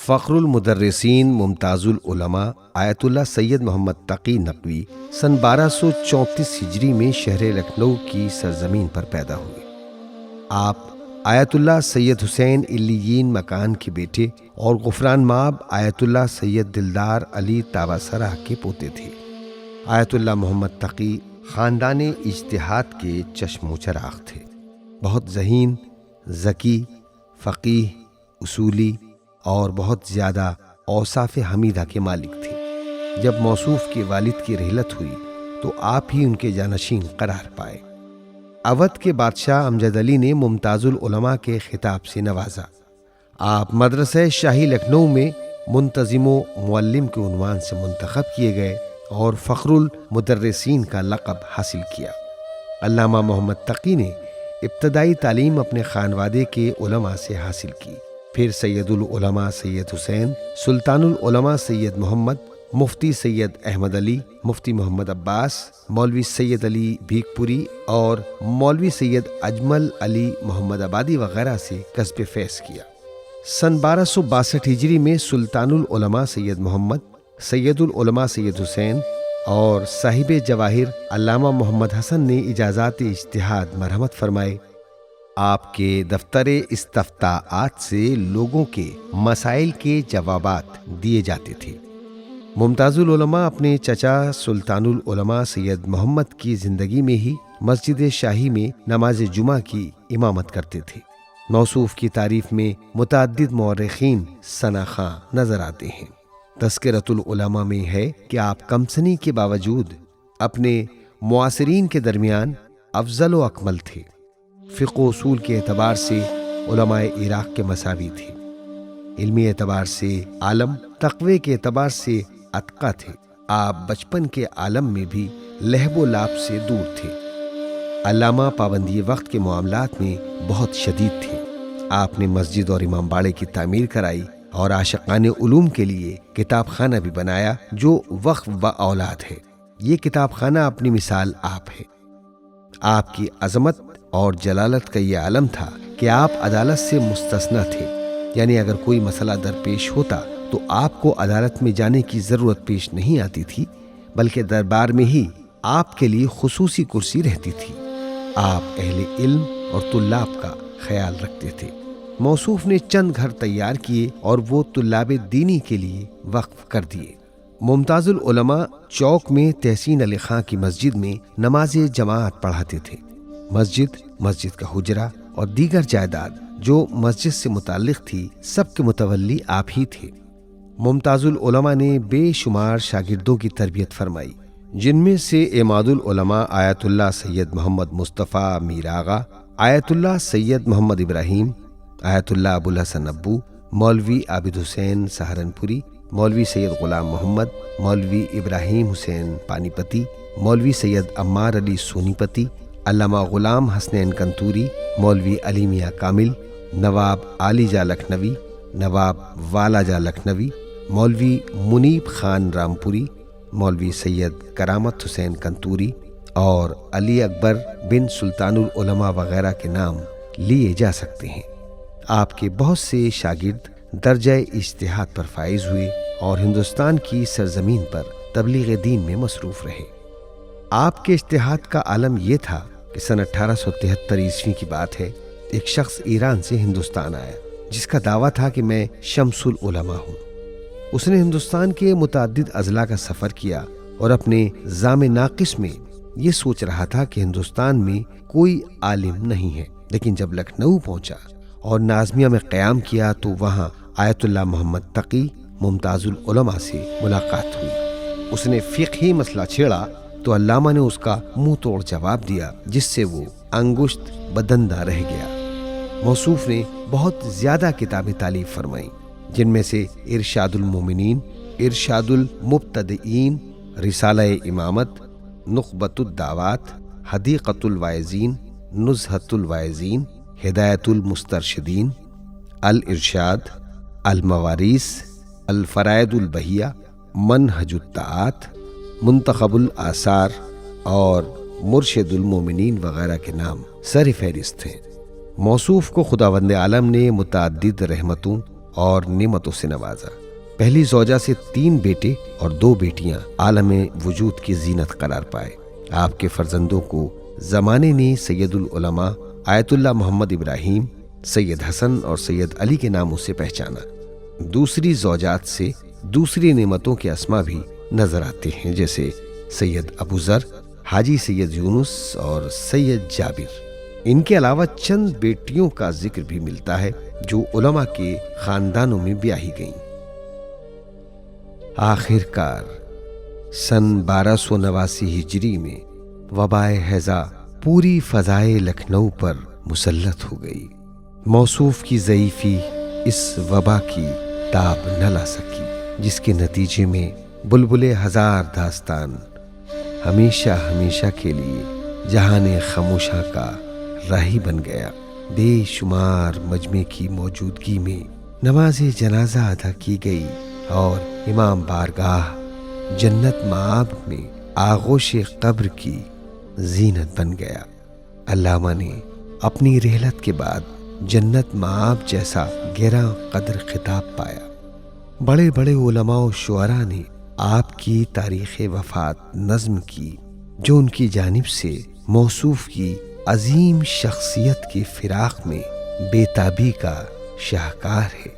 فخر المدرسین ممتاز العلماء آیت اللہ سید محمد تقی نقوی سن 1234 ہجری میں شہر لکھنؤ کی سرزمین پر پیدا ہوئے۔ آپ آیت اللہ سید حسین علیین مکان کے بیٹے اور غفران مآب آیت اللہ سید دلدار علی تاباسرہ کے پوتے تھے۔ آیت اللہ محمد تقی خاندان اجتہاد کے چشم و چراغ تھے۔ بہت ذہین، ذکی، فقیہ، اصولی اور بہت زیادہ اوصاف حمیدہ کے مالک تھے۔ جب موصوف کے والد کی رحلت ہوئی تو آپ ہی ان کے جانشین قرار پائے۔ اودھ کے بادشاہ امجد علی نے ممتاز العلماء کے خطاب سے نوازا۔ آپ مدرسہ شاہی لکھنؤ میں منتظم و معلم کے عنوان سے منتخب کیے گئے اور فخر المدرسین کا لقب حاصل کیا۔ علامہ محمد تقی نے ابتدائی تعلیم اپنے خانوادے کے علماء سے حاصل کی، پھر سید العلماء سید حسین، سلطان العلماء سید محمد، مفتی سید احمد علی، مفتی محمد عباس، مولوی سید علی بھیکپوری اور مولوی سید اجمل علی محمد آبادی وغیرہ سے کسب فیض کیا۔ سن 1262 ہجری میں سلطان العلماء سید محمد، سید العلماء سید حسین اور صاحب جواہر علامہ محمد حسن نے اجازات اجتہاد مرحمت فرمائے۔ آپ کے دفتر استفتاءات سے لوگوں کے مسائل کے جوابات دیے جاتے تھے۔ ممتاز العلماء اپنے چچا سلطان العلماء سید محمد کی زندگی میں ہی مسجد شاہی میں نماز جمعہ کی امامت کرتے تھے۔ موصوف کی تعریف میں متعدد مورخین ثناخواں نظر آتے ہیں۔ تذکرۃ العلماء میں ہے کہ آپ کمسنی کے باوجود اپنے معاصرین کے درمیان افضل و اکمل تھے۔ فقہ و اصول کے اعتبار سے علماء عراق کے مساوی تھے، علمی اعتبار سے عالم، تقوی کے اعتبار سے اتقیٰ تھے۔ آپ بچپن کے عالم میں بھی لہب و لعب سے دور تھے۔ علامہ پابندی وقت کے معاملات میں بہت شدید تھے۔ آپ نے مسجد اور امام باڑے کی تعمیر کرائی اور عاشقان علوم کے لیے کتاب خانہ بھی بنایا جو وقف و اولاد ہے۔ یہ کتاب خانہ اپنی مثال آپ ہے۔ آپ کی عظمت اور جلالت کا یہ عالم تھا کہ آپ عدالت سے مستثنیٰ تھے، یعنی اگر کوئی مسئلہ درپیش ہوتا تو آپ کو عدالت میں جانے کی ضرورت پیش نہیں آتی تھی، بلکہ دربار میں ہی آپ کے لیے خصوصی کرسی رہتی تھی۔ آپ اہل علم اور طلاب کا خیال رکھتے تھے۔ موصوف نے چند گھر تیار کیے اور وہ طلاب دینی کے لیے وقف کر دیے۔ ممتاز العلماء چوک میں تحسین علی خاں کی مسجد میں نماز جماعت پڑھاتے تھے۔ مسجد کا حجرہ اور دیگر جائیداد جو مسجد سے متعلق تھی، سب کے متولی آپ ہی تھے۔ ممتاز العلماء نے بے شمار شاگردوں کی تربیت فرمائی، جن میں سے عماد العلماء آیت اللہ سید محمد مصطفیٰ میر آغا، آیت اللہ سید محمد ابراہیم، آیت اللہ ابو الحسن ابو، مولوی عابد حسین سہارنپوری، مولوی سید غلام محمد، مولوی ابراہیم حسین پانی پتی، مولوی سید عمار علی سونی پتی، علامہ غلام حسنین کنتوری، مولوی علی میاں کامل، نواب علی جا لکھنوی، نواب والا جا لکھنوی، مولوی منیب خان رامپوری، مولوی سید کرامت حسین کنتوری اور علی اکبر بن سلطان العلماء وغیرہ کے نام لیے جا سکتے ہیں۔ آپ کے بہت سے شاگرد درجہ اجتہاد پر فائز ہوئے اور ہندوستان کی سرزمین پر تبلیغ دین میں مصروف رہے۔ آپ کے اجتہاد کا عالم یہ تھا کہ سن 1873 عیسوی کی بات ہے، ایک شخص ایران سے ہندوستان آیا جس کا دعویٰ تھا کہ میں شمس العلماء ہوں۔ اس نے ہندوستان کے متعدد اضلاع کا سفر کیا اور اپنے زام ناقص میں یہ سوچ رہا تھا کہ ہندوستان میں کوئی عالم نہیں ہے، لیکن جب لکھنؤ پہنچا اور نازمیہ میں قیام کیا تو وہاں آیت اللہ محمد تقی ممتاز العلماء سے ملاقات ہوئی۔ اس نے فقہی مسئلہ چھیڑا تو علامہ نے اس کا منہ توڑ جواب دیا، جس سے وہ انگشت بدندہ رہ گیا۔ موصوف نے بہت زیادہ کتابیں تالیف فرمائیں، جن میں سے ارشاد المومنین، ارشاد المبتدئین، رسالہ امامت، نخبۃ الدعوات، حدیقۃ الواعظین، نزہۃ الواعظین، ہدایت المسترشدین، الارشاد، المواریث، الفرائض البہیہ، منہج الطاعات، منتخب الآثار اور مرشد المومنین وغیرہ کے نام سر فہرست ہیں۔ موصوف کو خداوند عالم نے متعدد رحمتوں اور نعمتوں سے نوازا۔ پہلی زوجہ سے 3 بیٹے اور 2 بیٹیاں عالم وجود کی زینت قرار پائے۔ آپ کے فرزندوں کو زمانے نے سید العلماء آیت اللہ محمد ابراہیم، سید حسن اور سید علی کے ناموں سے پہچانا۔ دوسری زوجات سے دوسری نعمتوں کے اسما بھی نظر آتے ہیں، جیسے سید ابو ذر، حاجی سید یونس اور سید جابر۔ ان کے علاوہ چند بیٹیوں کا ذکر بھی ملتا ہے جو علماء کے خاندانوں میں بیاہی گئیں۔ آخر کار سن 1289 ہجری میں وبائے ہیضہ پوری فضائے لکھنؤ پر مسلط ہو گئی۔ موصوف کی ضعیفی اس وبا کی تاب نہ لا سکی، جس کے نتیجے میں بلبل ہزار داستان ہمیشہ ہمیشہ کے لیے جہان خاموشاں کا راہی بن گیا۔ بے شمار مجمع کی موجودگی میں نماز جنازہ ادا کی گئی اور امام بارگاہ جنت مآب میں آغوش قبر کی زینت بن گیا۔ علامہ نے اپنی رحلت کے بعد جنت مآب جیسا گراں قدر خطاب پایا۔ بڑے بڑے علماء و شعراء نے آپ کی تاریخ وفات نظم کی، جو ان کی جانب سے موصوف کی عظیم شخصیت کی فراق میں بے تابی کا شاہکار ہے۔